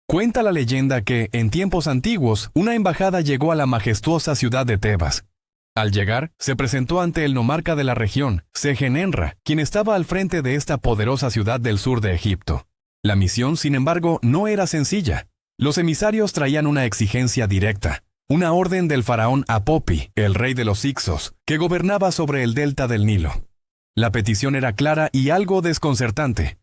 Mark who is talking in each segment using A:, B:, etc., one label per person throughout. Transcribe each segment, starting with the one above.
A: Cuenta la leyenda que, en tiempos antiguos, una embajada llegó a la majestuosa ciudad de Tebas. Al llegar, se presentó ante el nomarca de la región, Segenenra, quien estaba al frente de esta poderosa ciudad del sur de Egipto. La misión, sin embargo, no era sencilla. Los emisarios traían una exigencia directa, una orden del faraón Apopi, el rey de los Hicsos, que gobernaba sobre el delta del Nilo. La petición era clara y algo desconcertante.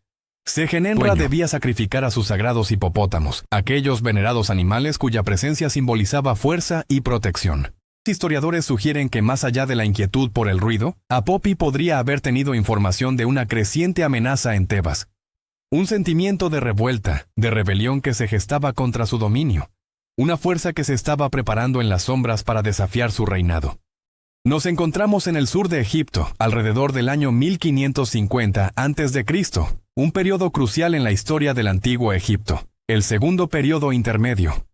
A: Segenenra debía sacrificar a sus sagrados hipopótamos, aquellos venerados animales cuya presencia simbolizaba fuerza y protección. Historiadores sugieren que más allá de la inquietud por el ruido, Apopi podría haber tenido información de una creciente amenaza en Tebas. Un sentimiento de revuelta, de rebelión que se gestaba contra su dominio. Una fuerza que se estaba preparando en las sombras para desafiar su reinado. Nos encontramos en el sur de Egipto, alrededor del año 1550 a.C., un periodo crucial en la historia del antiguo Egipto, el segundo periodo intermedio.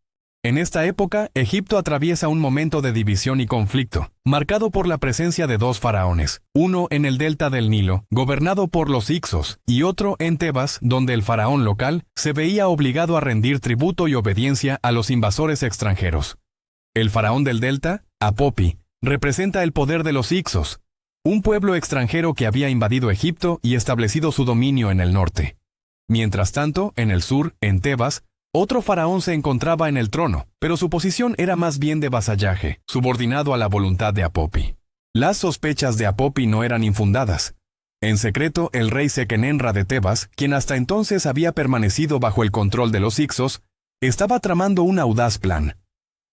A: En esta época, Egipto atraviesa un momento de división y conflicto, marcado por la presencia de dos faraones, uno en el delta del Nilo, gobernado por los Hicsos, y otro en Tebas, donde el faraón local se veía obligado a rendir tributo y obediencia a los invasores extranjeros. El faraón del delta, Apopi, representa el poder de los Hicsos, un pueblo extranjero que había invadido Egipto y establecido su dominio en el norte. Mientras tanto, en el sur, en Tebas, otro faraón se encontraba en el trono, pero su posición era más bien de vasallaje, subordinado a la voluntad de Apopi. Las sospechas de Apopi no eran infundadas. En secreto, el rey Sekenenra de Tebas, quien hasta entonces había permanecido bajo el control de los Hicsos, estaba tramando un audaz plan: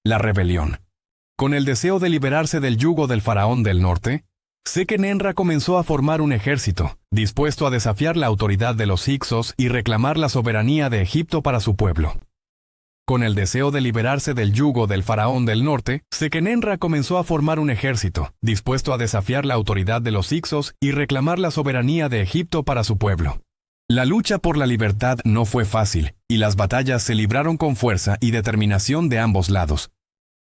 A: la rebelión. Con el deseo de liberarse del yugo del faraón del norte, Sekenenra comenzó a formar un ejército, dispuesto a desafiar la autoridad de los Hicsos y reclamar la soberanía de Egipto para su pueblo. Con el deseo de liberarse del yugo del faraón del norte, Sekenenra comenzó a formar un ejército, dispuesto a desafiar la autoridad de los Hicsos y reclamar la soberanía de Egipto para su pueblo. La lucha por la libertad no fue fácil, y las batallas se libraron con fuerza y determinación de ambos lados.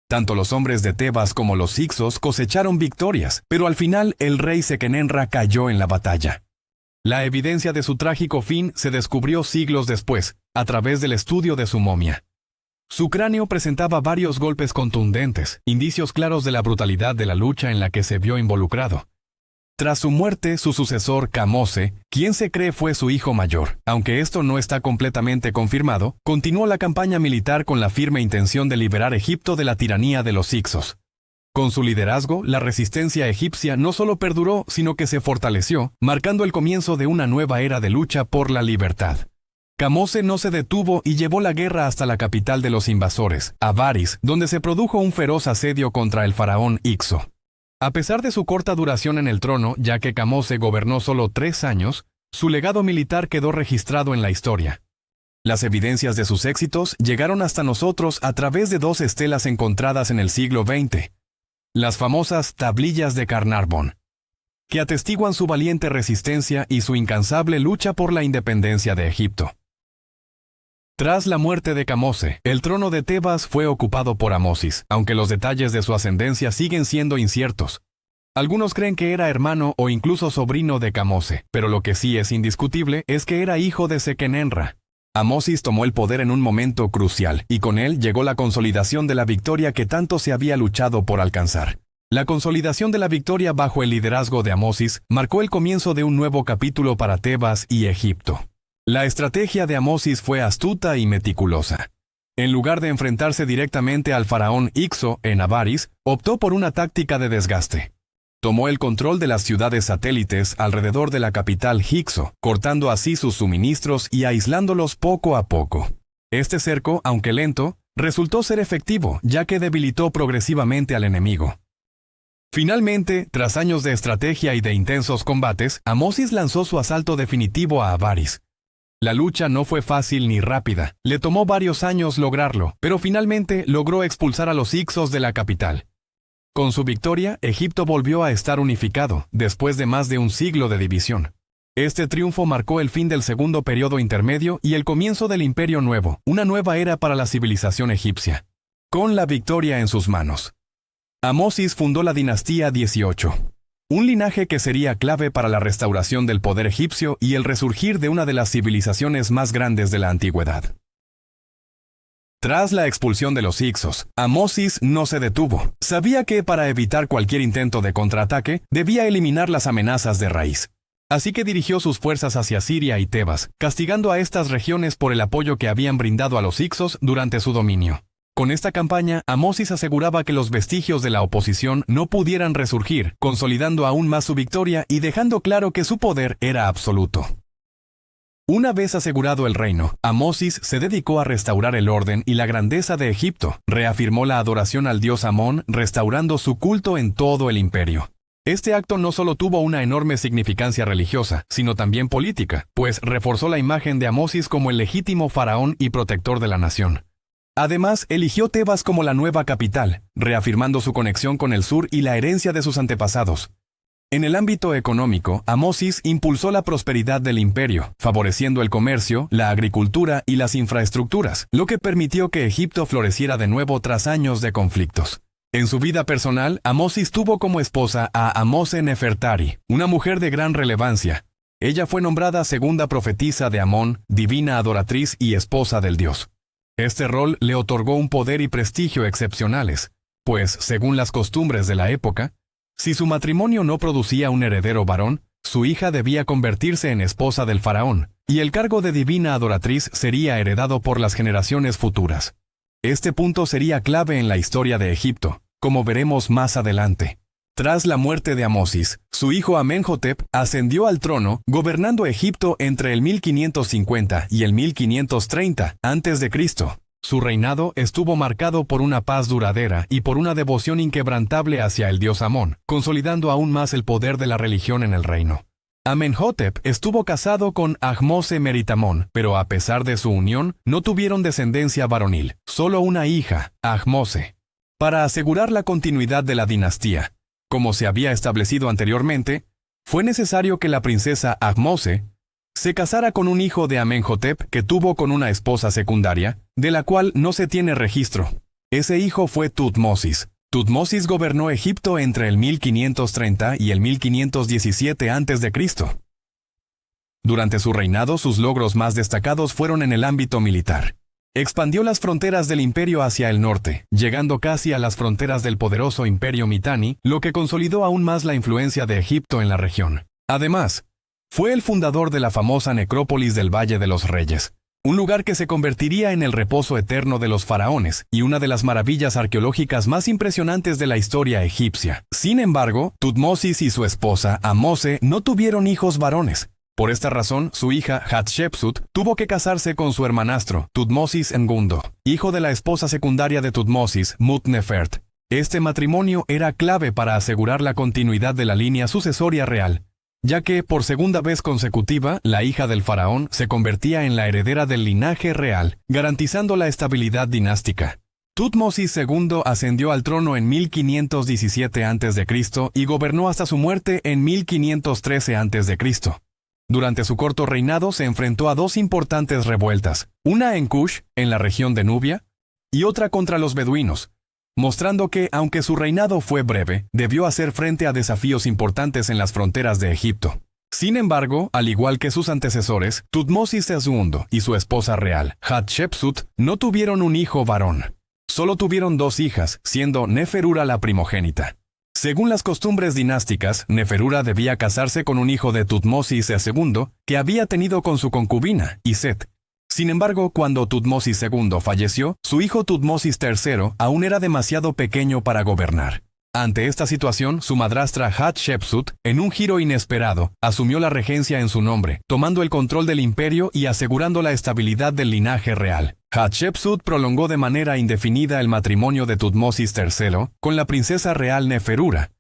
A: Tanto los hombres de Tebas como los Hicsos cosecharon victorias, pero al final el rey Sekenenra cayó en la batalla. La evidencia de su trágico fin se descubrió siglos después, a través del estudio de su momia. Su cráneo presentaba varios golpes contundentes, indicios claros de la brutalidad de la lucha en la que se vio involucrado. Tras su muerte, su sucesor, Kamose, quien se cree fue su hijo mayor, aunque esto no está completamente confirmado, continuó la campaña militar con la firme intención de liberar Egipto de la tiranía de los Hicsos. Con su liderazgo, la resistencia egipcia no solo perduró, sino que se fortaleció, marcando el comienzo de una nueva era de lucha por la libertad. Kamose no se detuvo y llevó la guerra hasta la capital de los invasores, Avaris, donde se produjo un feroz asedio contra el faraón Hicso. A pesar de su corta duración en el trono, ya que Kamose gobernó solo 3 años, su legado militar quedó registrado en la historia. Las evidencias de sus éxitos llegaron hasta nosotros a través de 2 estelas encontradas en el siglo XX, las famosas tablillas de Carnarvon, que atestiguan su valiente resistencia y su incansable lucha por la independencia de Egipto. Tras la muerte de Kamose, el trono de Tebas fue ocupado por Amosis, aunque los detalles de su ascendencia siguen siendo inciertos. Algunos creen que era hermano o incluso sobrino de Kamose, pero lo que sí es indiscutible es que era hijo de Sekenenra. Amosis tomó el poder en un momento crucial, y con él llegó la consolidación de la victoria que tanto se había luchado por alcanzar. La consolidación de la victoria bajo el liderazgo de Amosis marcó el comienzo de un nuevo capítulo para Tebas y Egipto. La estrategia de Amosis fue astuta y meticulosa. En lugar de enfrentarse directamente al faraón Hicso en Avaris, optó por una táctica de desgaste. Tomó el control de las ciudades satélites alrededor de la capital Hicso, cortando así sus suministros y aislándolos poco a poco. Este cerco, aunque lento, resultó ser efectivo, ya que debilitó progresivamente al enemigo. Finalmente, tras años de estrategia y de intensos combates, Amosis lanzó su asalto definitivo a Avaris. La lucha no fue fácil ni rápida, le tomó varios años lograrlo, pero finalmente logró expulsar a los Hicsos de la capital. Con su victoria, Egipto volvió a estar unificado, después de más de un siglo de división. Este triunfo marcó el fin del segundo periodo intermedio y el comienzo del Imperio Nuevo, una nueva era para la civilización egipcia. Con la victoria en sus manos, Amosis fundó la dinastía 18. Un linaje que sería clave para la restauración del poder egipcio y el resurgir de una de las civilizaciones más grandes de la antigüedad. Tras la expulsión de los hicsos, Amosis no se detuvo. Sabía que para evitar cualquier intento de contraataque, debía eliminar las amenazas de raíz. Así que dirigió sus fuerzas hacia Siria y Tebas, castigando a estas regiones por el apoyo que habían brindado a los hicsos durante su dominio. Con esta campaña, Amosis aseguraba que los vestigios de la oposición no pudieran resurgir, consolidando aún más su victoria y dejando claro que su poder era absoluto. Una vez asegurado el reino, Amosis se dedicó a restaurar el orden y la grandeza de Egipto, reafirmó la adoración al dios Amón, restaurando su culto en todo el imperio. Este acto no solo tuvo una enorme significancia religiosa, sino también política, pues reforzó la imagen de Amosis como el legítimo faraón y protector de la nación. Además, eligió Tebas como la nueva capital, reafirmando su conexión con el sur y la herencia de sus antepasados. En el ámbito económico, Amosis impulsó la prosperidad del imperio, favoreciendo el comercio, la agricultura y las infraestructuras, lo que permitió que Egipto floreciera de nuevo tras años de conflictos. En su vida personal, Amosis tuvo como esposa a Amose Nefertari, una mujer de gran relevancia. Ella fue nombrada segunda profetisa de Amón, divina adoratriz y esposa del dios. Este rol le otorgó un poder y prestigio excepcionales, pues, según las costumbres de la época, si su matrimonio no producía un heredero varón, su hija debía convertirse en esposa del faraón, y el cargo de divina adoratriz sería heredado por las generaciones futuras. Este punto sería clave en la historia de Egipto, como veremos más adelante. Tras la muerte de Amosis, su hijo Amenhotep ascendió al trono, gobernando Egipto entre el 1550 y el 1530 a.C. Su reinado estuvo marcado por una paz duradera y por una devoción inquebrantable hacia el dios Amón, consolidando aún más el poder de la religión en el reino. Amenhotep estuvo casado con Ahmose Meritamón, pero a pesar de su unión, no tuvieron descendencia varonil, solo una hija, Ahmose. Para asegurar la continuidad de la dinastía, como se había establecido anteriormente, fue necesario que la princesa Ahmose se casara con un hijo de Amenhotep que tuvo con una esposa secundaria, de la cual no se tiene registro. Ese hijo fue Tutmosis. Tutmosis gobernó Egipto entre el 1530 y el 1517 a.C. Durante su reinado, sus logros más destacados fueron en el ámbito militar. Expandió las fronteras del imperio hacia el norte, llegando casi a las fronteras del poderoso imperio Mitanni, lo que consolidó aún más la influencia de Egipto en la región. Además, fue el fundador de la famosa necrópolis del Valle de los Reyes, un lugar que se convertiría en el reposo eterno de los faraones y una de las maravillas arqueológicas más impresionantes de la historia egipcia. Sin embargo, Tutmosis y su esposa, Amose, no tuvieron hijos varones. Por esta razón, su hija Hatshepsut tuvo que casarse con su hermanastro, Tutmosis Engundo, hijo de la esposa secundaria de Tutmosis, Mut-Nefert. Este matrimonio era clave para asegurar la continuidad de la línea sucesoria real, ya que, por segunda vez consecutiva, la hija del faraón se convertía en la heredera del linaje real, garantizando la estabilidad dinástica. Tutmosis II ascendió al trono en 1517 a.C. y gobernó hasta su muerte en 1513 a.C. Durante su corto reinado se enfrentó a dos importantes revueltas, una en Kush, en la región de Nubia, y otra contra los beduinos, mostrando que, aunque su reinado fue breve, debió hacer frente a desafíos importantes en las fronteras de Egipto. Sin embargo, al igual que sus antecesores, Tutmosis II y su esposa real, Hatshepsut, no tuvieron un hijo varón. Solo tuvieron dos hijas, siendo Neferura la primogénita. Según las costumbres dinásticas, Neferura debía casarse con un hijo de Tutmosis II que había tenido con su concubina, Iset. Sin embargo, cuando Tutmosis II falleció, su hijo Tutmosis III aún era demasiado pequeño para gobernar. Ante esta situación, su madrastra Hatshepsut, en un giro inesperado, asumió la regencia en su nombre, tomando el control del imperio y asegurando la estabilidad del linaje real. Hatshepsut prolongó de manera indefinida el matrimonio de Tutmosis III con la princesa real Neferura,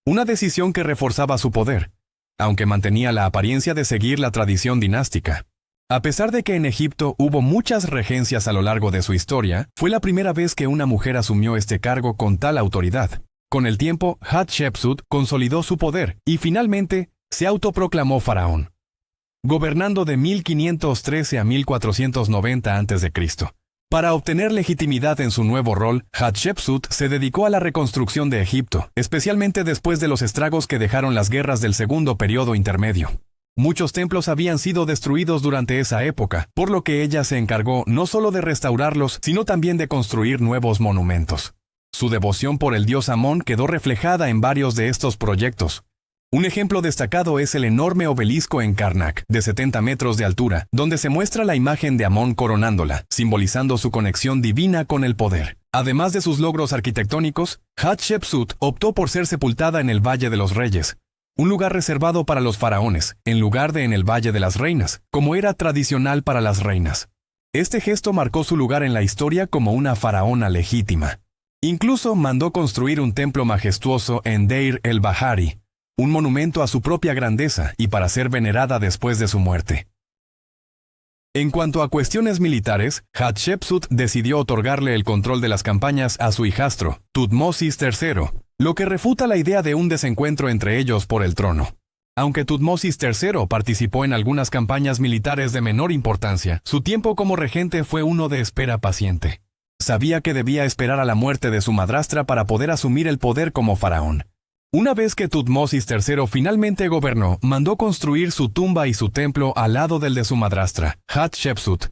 A: una decisión que reforzaba su poder, aunque mantenía la apariencia de seguir la tradición dinástica. A pesar de que en Egipto hubo muchas regencias a lo largo de su historia, fue la primera vez que una mujer asumió este cargo con tal autoridad. Con el tiempo, Hatshepsut consolidó su poder y finalmente se autoproclamó faraón, gobernando de 1513 a 1490 a.C. Para obtener legitimidad en su nuevo rol, Hatshepsut se dedicó a la reconstrucción de Egipto, especialmente después de los estragos que dejaron las guerras del segundo periodo intermedio. Muchos templos habían sido destruidos durante esa época, por lo que ella se encargó no solo de restaurarlos, sino también de construir nuevos monumentos. Su devoción por el dios Amón quedó reflejada en varios de estos proyectos. Un ejemplo destacado es el enorme obelisco en Karnak, de 70 metros de altura, donde se muestra la imagen de Amón coronándola, simbolizando su conexión divina con el poder. Además de sus logros arquitectónicos, Hatshepsut optó por ser sepultada en el Valle de los Reyes, un lugar reservado para los faraones, en lugar de en el Valle de las Reinas, como era tradicional para las reinas. Este gesto marcó su lugar en la historia como una faraona legítima. Incluso mandó construir un templo majestuoso en Deir el-Bahari, un monumento a su propia grandeza y para ser venerada después de su muerte. En cuanto a cuestiones militares, Hatshepsut decidió otorgarle el control de las campañas a su hijastro, Tutmosis III, lo que refuta la idea de un desencuentro entre ellos por el trono. Aunque Tutmosis III participó en algunas campañas militares de menor importancia, su tiempo como regente fue uno de espera paciente. Sabía que debía esperar a la muerte de su madrastra para poder asumir el poder como faraón. Una vez que Tutmosis III finalmente gobernó, mandó construir su tumba y su templo al lado del de su madrastra, Hatshepsut,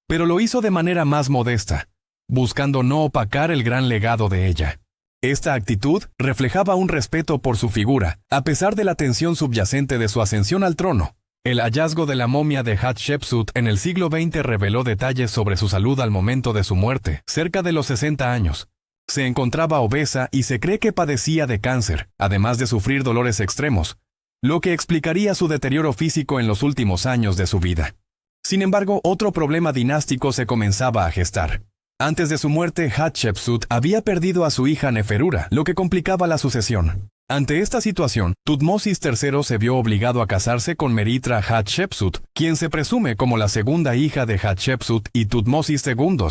A: pero lo hizo de manera más modesta, buscando no opacar el gran legado de ella. Esta actitud reflejaba un respeto por su figura, a pesar de la tensión subyacente de su ascensión al trono. El hallazgo de la momia de Hatshepsut en el siglo XX reveló detalles sobre su salud al momento de su muerte, cerca de los 60 años. Se encontraba obesa y se cree que padecía de cáncer, además de sufrir dolores extremos, lo que explicaría su deterioro físico en los últimos años de su vida. Sin embargo, otro problema dinástico se comenzaba a gestar. Antes de su muerte, Hatshepsut había perdido a su hija Neferura, lo que complicaba la sucesión. Ante esta situación, Tutmosis III se vio obligado a casarse con Meritra Hatshepsut, quien se presume como la segunda hija de Hatshepsut y Tutmosis II.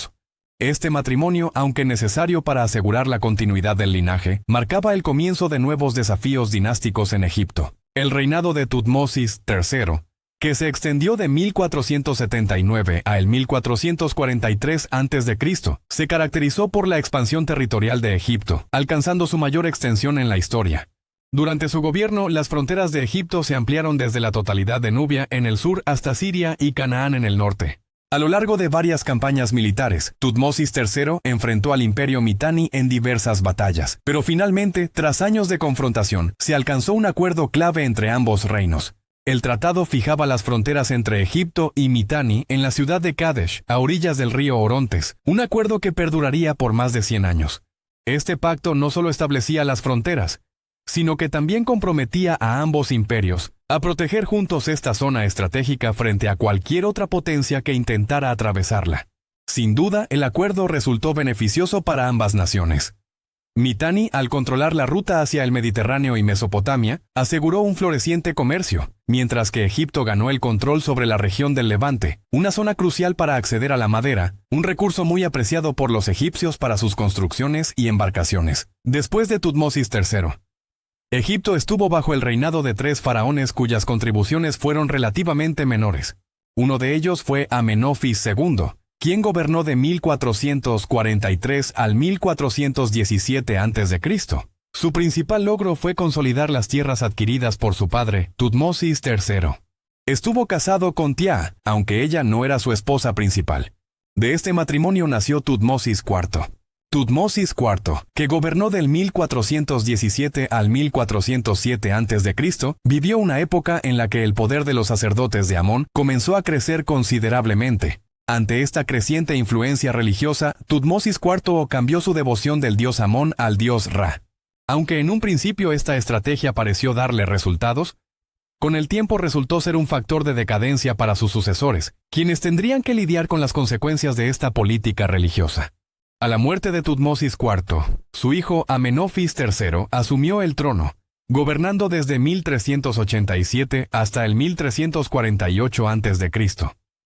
A: Este matrimonio, aunque necesario para asegurar la continuidad del linaje, marcaba el comienzo de nuevos desafíos dinásticos en Egipto. El reinado de Tutmosis III, que se extendió de 1479 a el 1443 a.C., se caracterizó por la expansión territorial de Egipto, alcanzando su mayor extensión en la historia. Durante su gobierno, las fronteras de Egipto se ampliaron desde la totalidad de Nubia en el sur hasta Siria y Canaán en el norte. A lo largo de varias campañas militares, Tutmosis III enfrentó al imperio Mitanni en diversas batallas, pero finalmente, tras años de confrontación, se alcanzó un acuerdo clave entre ambos reinos. El tratado fijaba las fronteras entre Egipto y Mitanni en la ciudad de Kadesh, a orillas del río Orontes, un acuerdo que perduraría por más de 100 años. Este pacto no solo establecía las fronteras, sino que también comprometía a ambos imperios a proteger juntos esta zona estratégica frente a cualquier otra potencia que intentara atravesarla. Sin duda, el acuerdo resultó beneficioso para ambas naciones. Mitanni, al controlar la ruta hacia el Mediterráneo y Mesopotamia, aseguró un floreciente comercio, mientras que Egipto ganó el control sobre la región del Levante, una zona crucial para acceder a la madera, un recurso muy apreciado por los egipcios para sus construcciones y embarcaciones. Después de Tutmosis III, Egipto estuvo bajo el reinado de 3 faraones cuyas contribuciones fueron relativamente menores. Uno de ellos fue Amenofis II, quien gobernó de 1443 al 1417 a.C. Su principal logro fue consolidar las tierras adquiridas por su padre, Tutmosis III. Estuvo casado con Tia, aunque ella no era su esposa principal. De este matrimonio nació Tutmosis IV. Tutmosis IV, que gobernó del 1417 al 1407 a.C., vivió una época en la que el poder de los sacerdotes de Amón comenzó a crecer considerablemente. Ante esta creciente influencia religiosa, Tutmosis IV cambió su devoción del dios Amón al dios Ra. Aunque en un principio esta estrategia pareció darle resultados, con el tiempo resultó ser un factor de decadencia para sus sucesores, quienes tendrían que lidiar con las consecuencias de esta política religiosa. A la muerte de Tutmosis IV, su hijo Amenofis III asumió el trono, gobernando desde 1387 hasta el 1348 a.C.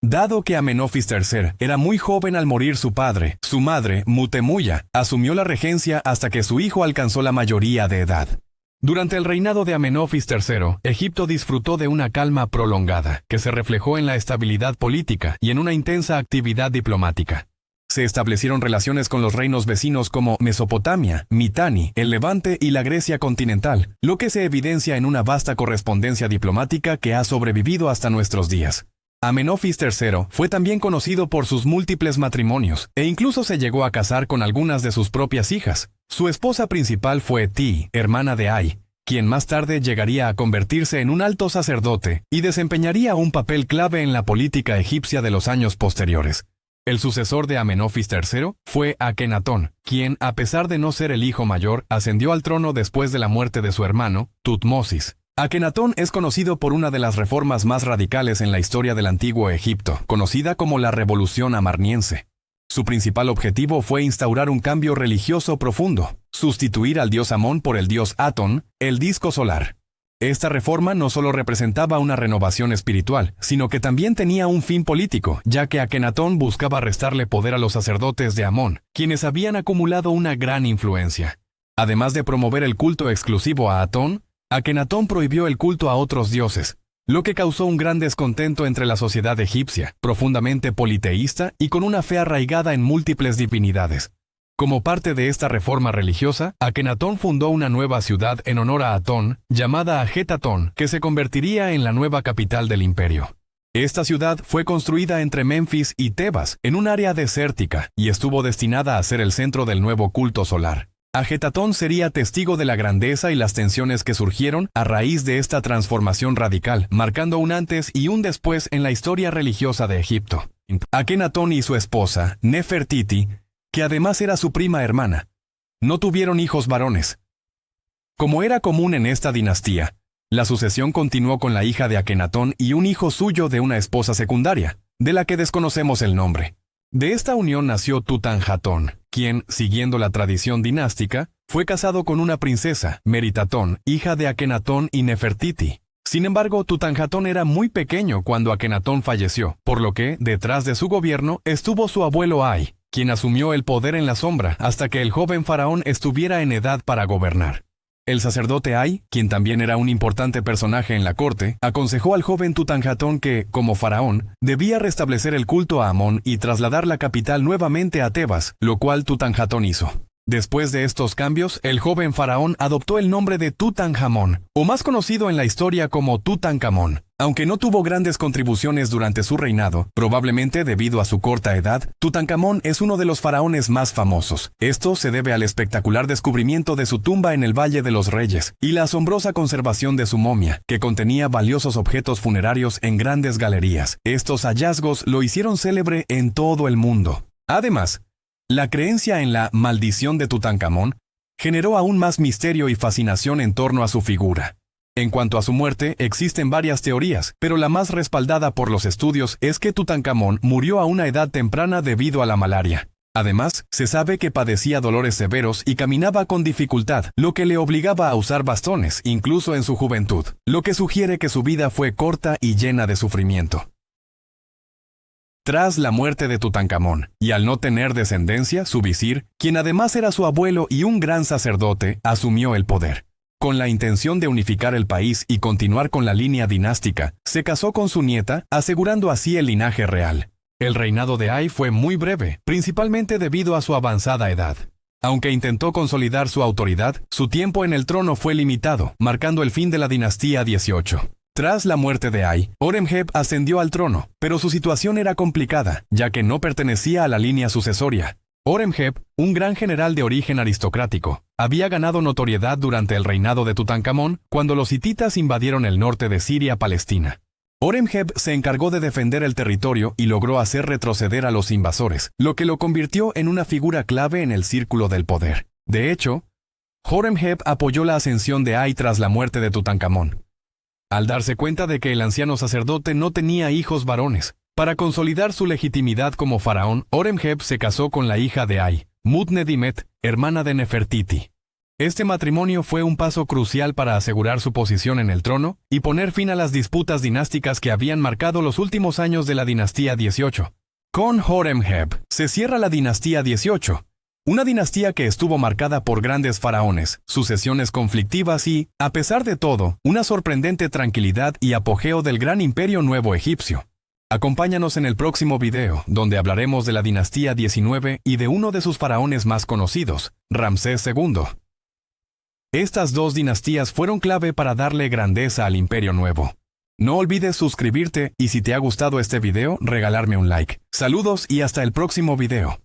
A: Dado que Amenofis III era muy joven al morir su padre, su madre, Mutemuya, asumió la regencia hasta que su hijo alcanzó la mayoría de edad. Durante el reinado de Amenofis III, Egipto disfrutó de una calma prolongada, que se reflejó en la estabilidad política y en una intensa actividad diplomática. Se establecieron relaciones con los reinos vecinos como Mesopotamia, Mitanni, el Levante y la Grecia continental, lo que se evidencia en una vasta correspondencia diplomática que ha sobrevivido hasta nuestros días. Amenofis III fue también conocido por sus múltiples matrimonios, e incluso se llegó a casar con algunas de sus propias hijas. Su esposa principal fue Ti, hermana de Ay, quien más tarde llegaría a convertirse en un alto sacerdote y desempeñaría un papel clave en la política egipcia de los años posteriores. El sucesor de Amenofis III fue Akenatón, quien, a pesar de no ser el hijo mayor, ascendió al trono después de la muerte de su hermano, Tutmosis. Akenatón es conocido por una de las reformas más radicales en la historia del antiguo Egipto, conocida como la Revolución Amarniense. Su principal objetivo fue instaurar un cambio religioso profundo, sustituir al dios Amón por el dios Atón, el disco solar. Esta reforma no solo representaba una renovación espiritual, sino que también tenía un fin político, ya que Akenatón buscaba restarle poder a los sacerdotes de Amón, quienes habían acumulado una gran influencia. Además de promover el culto exclusivo a Atón, Akenatón prohibió el culto a otros dioses, lo que causó un gran descontento entre la sociedad egipcia, profundamente politeísta y con una fe arraigada en múltiples divinidades. Como parte de esta reforma religiosa, Akenatón fundó una nueva ciudad en honor a Atón, llamada Ajetatón, que se convertiría en la nueva capital del imperio. Esta ciudad fue construida entre Menfis y Tebas, en un área desértica, y estuvo destinada a ser el centro del nuevo culto solar. Ajetatón sería testigo de la grandeza y las tensiones que surgieron a raíz de esta transformación radical, marcando un antes y un después en la historia religiosa de Egipto. Akenatón y su esposa, Nefertiti, que además era su prima hermana, no tuvieron hijos varones. Como era común en esta dinastía, la sucesión continuó con la hija de Akenatón y un hijo suyo de una esposa secundaria, de la que desconocemos el nombre. De esta unión nació Tutanjatón, quien, siguiendo la tradición dinástica, fue casado con una princesa, Meritatón, hija de Akenatón y Nefertiti. Sin embargo, Tutanjatón era muy pequeño cuando Akenatón falleció, por lo que, detrás de su gobierno, estuvo su abuelo Ay, quien asumió el poder en la sombra hasta que el joven faraón estuviera en edad para gobernar. El sacerdote Ay, quien también era un importante personaje en la corte, aconsejó al joven Tutanjatón que, como faraón, debía restablecer el culto a Amón y trasladar la capital nuevamente a Tebas, lo cual Tutanjatón hizo. Después de estos cambios, el joven faraón adoptó el nombre de Tutankamón, o más conocido en la historia como Tutankamón. Aunque no tuvo grandes contribuciones durante su reinado, probablemente debido a su corta edad, Tutankamón es uno de los faraones más famosos. Esto se debe al espectacular descubrimiento de su tumba en el Valle de los Reyes y la asombrosa conservación de su momia, que contenía valiosos objetos funerarios en grandes galerías. Estos hallazgos lo hicieron célebre en todo el mundo. Además, la creencia en la maldición de Tutankamón generó aún más misterio y fascinación en torno a su figura. En cuanto a su muerte, existen varias teorías, pero la más respaldada por los estudios es que Tutankamón murió a una edad temprana debido a la malaria. Además, se sabe que padecía dolores severos y caminaba con dificultad, lo que le obligaba a usar bastones, incluso en su juventud, lo que sugiere que su vida fue corta y llena de sufrimiento. Tras la muerte de Tutankamón, y al no tener descendencia, su visir, quien además era su abuelo y un gran sacerdote, asumió el poder. Con la intención de unificar el país y continuar con la línea dinástica, se casó con su nieta, asegurando así el linaje real. El reinado de Ay fue muy breve, principalmente debido a su avanzada edad. Aunque intentó consolidar su autoridad, su tiempo en el trono fue limitado, marcando el fin de la dinastía 18. Tras la muerte de Ay, Horemheb ascendió al trono, pero su situación era complicada, ya que no pertenecía a la línea sucesoria. Horemheb, un gran general de origen aristocrático, había ganado notoriedad durante el reinado de Tutankamón cuando los hititas invadieron el norte de Siria-Palestina. Horemheb se encargó de defender el territorio y logró hacer retroceder a los invasores, lo que lo convirtió en una figura clave en el círculo del poder. De hecho, Horemheb apoyó la ascensión de Ay tras la muerte de Tutankamón. Al darse cuenta de que el anciano sacerdote no tenía hijos varones, para consolidar su legitimidad como faraón, Horemheb se casó con la hija de Ay, Mutnedimet, hermana de Nefertiti. Este matrimonio fue un paso crucial para asegurar su posición en el trono y poner fin a las disputas dinásticas que habían marcado los últimos años de la dinastía 18. Con Horemheb se cierra la dinastía 18, una dinastía que estuvo marcada por grandes faraones, sucesiones conflictivas y, a pesar de todo, una sorprendente tranquilidad y apogeo del gran imperio nuevo egipcio. Acompáñanos en el próximo video, donde hablaremos de la dinastía 19 y de uno de sus faraones más conocidos, Ramsés II. Estas dos dinastías fueron clave para darle grandeza al Imperio Nuevo. No olvides suscribirte y si te ha gustado este video, regalarme un like. Saludos y hasta el próximo video.